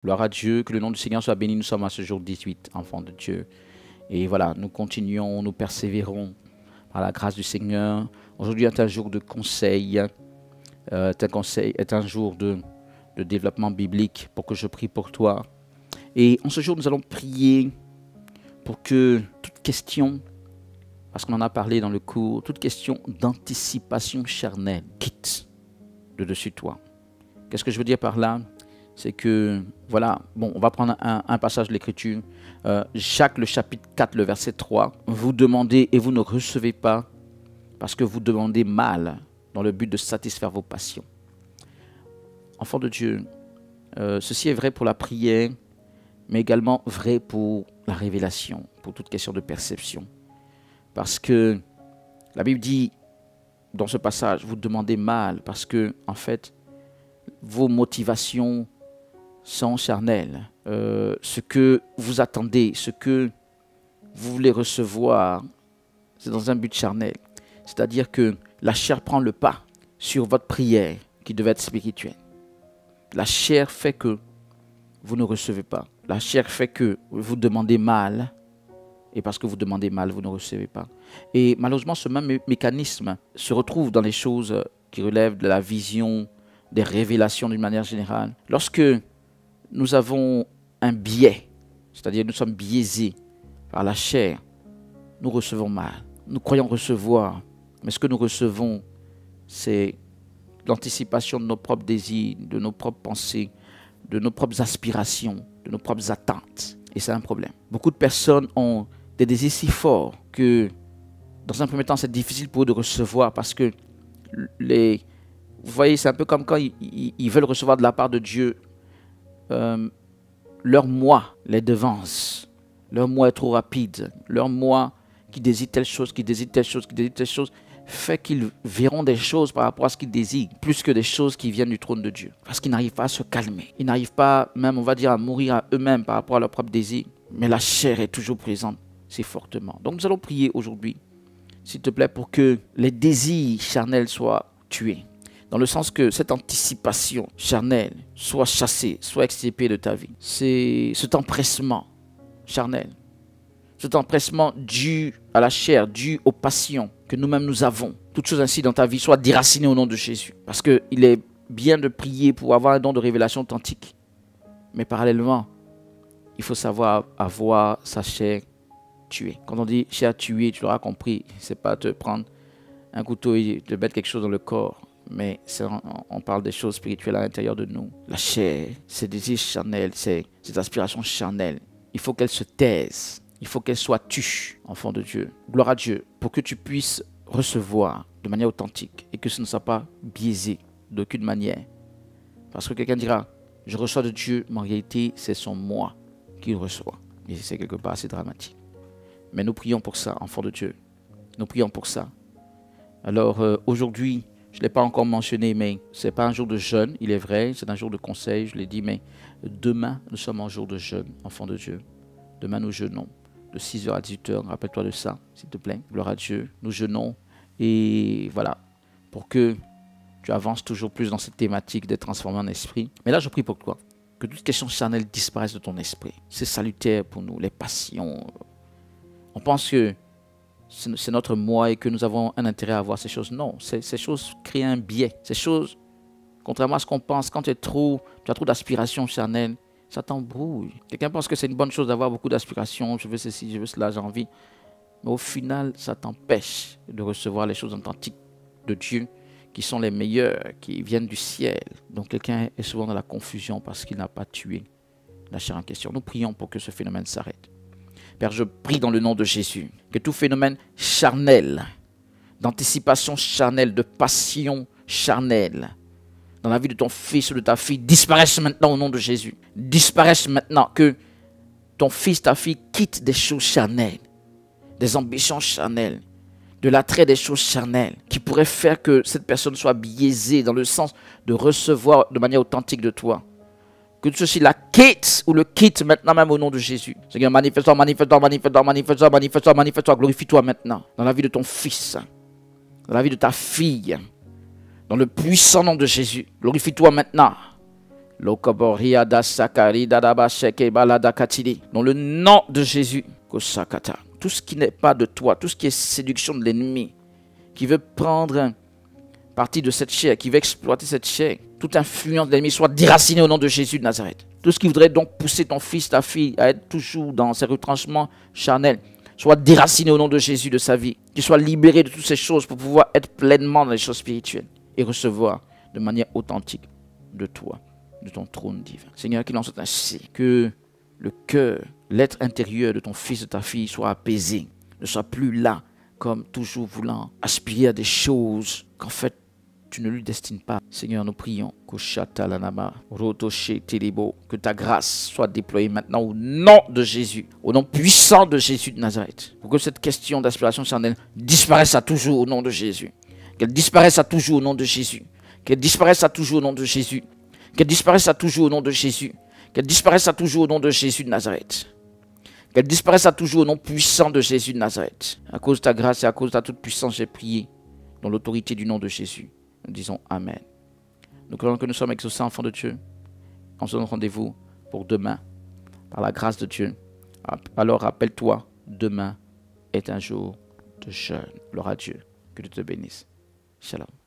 Gloire à Dieu, que le nom du Seigneur soit béni. Nous sommes à ce jour 18, enfants de Dieu. Et voilà, nous continuons, nous persévérons par la grâce du Seigneur. Aujourd'hui est un jour de conseil, est un jour de développement biblique pour que je prie pour toi. Et en ce jour, nous allons prier pour que toute question, parce qu'on en a parlé dans le cours, toute question d'anticipation charnelle quitte de dessus toi. Qu'est-ce que je veux dire par là? C'est que, voilà, bon, on va prendre un passage de l'Écriture. Jacques, le chapitre 4, le verset 3. Vous demandez et vous ne recevez pas parce que vous demandez mal dans le but de satisfaire vos passions. Enfants de Dieu, ceci est vrai pour la prière, mais également vrai pour la révélation, pour toute question de perception. Parce que la Bible dit, dans ce passage, vous demandez mal parce que, en fait, vos motivations sont charnelles. Ce que vous attendez, ce que vous voulez recevoir, c'est dans un but charnel. C'est-à-dire que la chair prend le pas sur votre prière qui devait être spirituelle. La chair fait que vous ne recevez pas. La chair fait que vous demandez mal. Et parce que vous demandez mal, vous ne recevez pas. Et malheureusement, ce même mécanisme se retrouve dans les choses qui relèvent de la vision, des révélations d'une manière générale. Lorsque nous avons un biais, c'est-à-dire nous sommes biaisés par la chair, nous recevons mal. Nous croyons recevoir, mais ce que nous recevons, c'est l'anticipation de nos propres désirs, de nos propres pensées, de nos propres aspirations, de nos propres attentes. Et c'est un problème. Beaucoup de personnes ont des désirs si forts que, dans un premier temps, c'est difficile pour eux de recevoir parce que vous voyez, c'est un peu comme quand ils veulent recevoir de la part de Dieu. Leur moi les devance. Leur moi est trop rapide. Leur moi qui désire telle chose, qui désire telle chose, qui désire telle chose, fait qu'ils verront des choses par rapport à ce qu'ils désirent, plus que des choses qui viennent du trône de Dieu. Parce qu'ils n'arrivent pas à se calmer. Ils n'arrivent pas, même on va dire, à mourir à eux-mêmes par rapport à leurs propres désirs. Mais la chair est toujours présente, si fortement. Donc nous allons prier aujourd'hui, s'il te plaît, pour que les désirs charnels soient tués. Dans le sens que cette anticipation charnelle soit chassée, soit extirpée de ta vie. C'est cet empressement charnel, cet empressement dû à la chair, dû aux passions que nous-mêmes nous avons. Toutes choses ainsi dans ta vie soient déracinées au nom de Jésus. Parce qu'il est bien de prier pour avoir un don de révélation authentique. Mais parallèlement, il faut savoir avoir sa chair tuée. Quand on dit chair tuée, tu l'auras compris, c'est pas te prendre un couteau et te mettre quelque chose dans le corps. Mais on parle des choses spirituelles à l'intérieur de nous. La chair, ces désirs charnels, ces aspirations charnelles, il faut qu'elles se taisent. Il faut qu'elles soient tues, enfant de Dieu. Gloire à Dieu, pour que tu puisses recevoir de manière authentique et que ce ne soit pas biaisé d'aucune manière. Parce que quelqu'un dira, je reçois de Dieu, mais en réalité, c'est son moi qu'il reçoit. Et c'est quelque part assez dramatique. Mais nous prions pour ça, enfant de Dieu. Nous prions pour ça. Alors aujourd'hui, je ne l'ai pas encore mentionné, mais ce n'est pas un jour de jeûne, il est vrai, c'est un jour de conseil, je l'ai dit, mais demain, nous sommes en jour de jeûne, enfant de Dieu. Demain, nous jeûnons de 6h à 18h, rappelle-toi de ça, s'il te plaît. Gloire à Dieu, nous jeûnons, et voilà, pour que tu avances toujours plus dans cette thématique d'être transformé en esprit. Mais là, je prie pour toi, que toute question charnelle disparaisse de ton esprit. C'est salutaire pour nous, les passions. On pense que c'est notre moi et que nous avons un intérêt à voir ces choses. Non, ces choses créent un biais. Ces choses, contrairement à ce qu'on pense, quand tu as trop d'aspirations charnelles, ça t'embrouille. Quelqu'un pense que c'est une bonne chose d'avoir beaucoup d'aspirations, je veux ceci, je veux cela, j'ai envie. Mais au final, ça t'empêche de recevoir les choses authentiques de Dieu qui sont les meilleures, qui viennent du ciel. Donc quelqu'un est souvent dans la confusion parce qu'il n'a pas tué la chair en question. Nous prions pour que ce phénomène s'arrête. Père, je prie dans le nom de Jésus que tout phénomène charnel, d'anticipation charnelle, de passion charnelle, dans la vie de ton fils ou de ta fille, disparaisse maintenant au nom de Jésus. Disparaisse maintenant, que ton fils, ta fille quitte des choses charnelles, des ambitions charnelles, de l'attrait des choses charnelles, qui pourraient faire que cette personne soit biaisée dans le sens de recevoir de manière authentique de toi. Que tout ceci la quitte ou le quitte maintenant même au nom de Jésus. Seigneur, manifeste-toi, manifeste-toi, manifeste-toi, manifeste-toi, manifeste-toi, manifeste-toi, glorifie-toi maintenant dans la vie de ton fils, dans la vie de ta fille, dans le puissant nom de Jésus. Glorifie-toi maintenant. Dans le nom de Jésus, Kosakata. Tout ce qui n'est pas de toi, tout ce qui est séduction de l'ennemi, qui veut prendre partie de cette chair, qui veut exploiter cette chair, toute influence de l'ennemi soit déracinée au nom de Jésus de Nazareth. Tout ce qui voudrait donc pousser ton fils, ta fille à être toujours dans ses retranchements charnels, soit déraciné au nom de Jésus de sa vie, qu'il soit libéré de toutes ces choses pour pouvoir être pleinement dans les choses spirituelles et recevoir de manière authentique de toi, de ton trône divin. Seigneur, qu'il en soit ainsi, que le cœur, l'être intérieur de ton fils, de ta fille soit apaisé, ne soit plus là comme toujours voulant aspirer à des choses qu'en fait tu ne lui destines pas. Seigneur, nous prions que ta grâce soit déployée maintenant au nom de Jésus, au nom puissant de Jésus de Nazareth, pour que cette question d'aspiration charnelle disparaisse à toujours au nom de Jésus, qu'elle disparaisse à toujours au nom de Jésus, qu'elle disparaisse à toujours au nom de Jésus, qu'elle disparaisse à toujours au nom de Jésus, qu'elle disparaisse à toujours au nom de Jésus de Nazareth. Qu'elle disparaisse à toujours au nom puissant de Jésus de Nazareth. À cause de ta grâce et à cause de ta toute puissance, j'ai prié dans l'autorité du nom de Jésus. Nous disons Amen. Nous croyons que nous sommes exaucés, enfants de Dieu. On se donne rendez-vous pour demain, par la grâce de Dieu. Alors rappelle-toi, demain est un jour de jeûne. Gloire à Dieu. Que Dieu te bénisse. Shalom.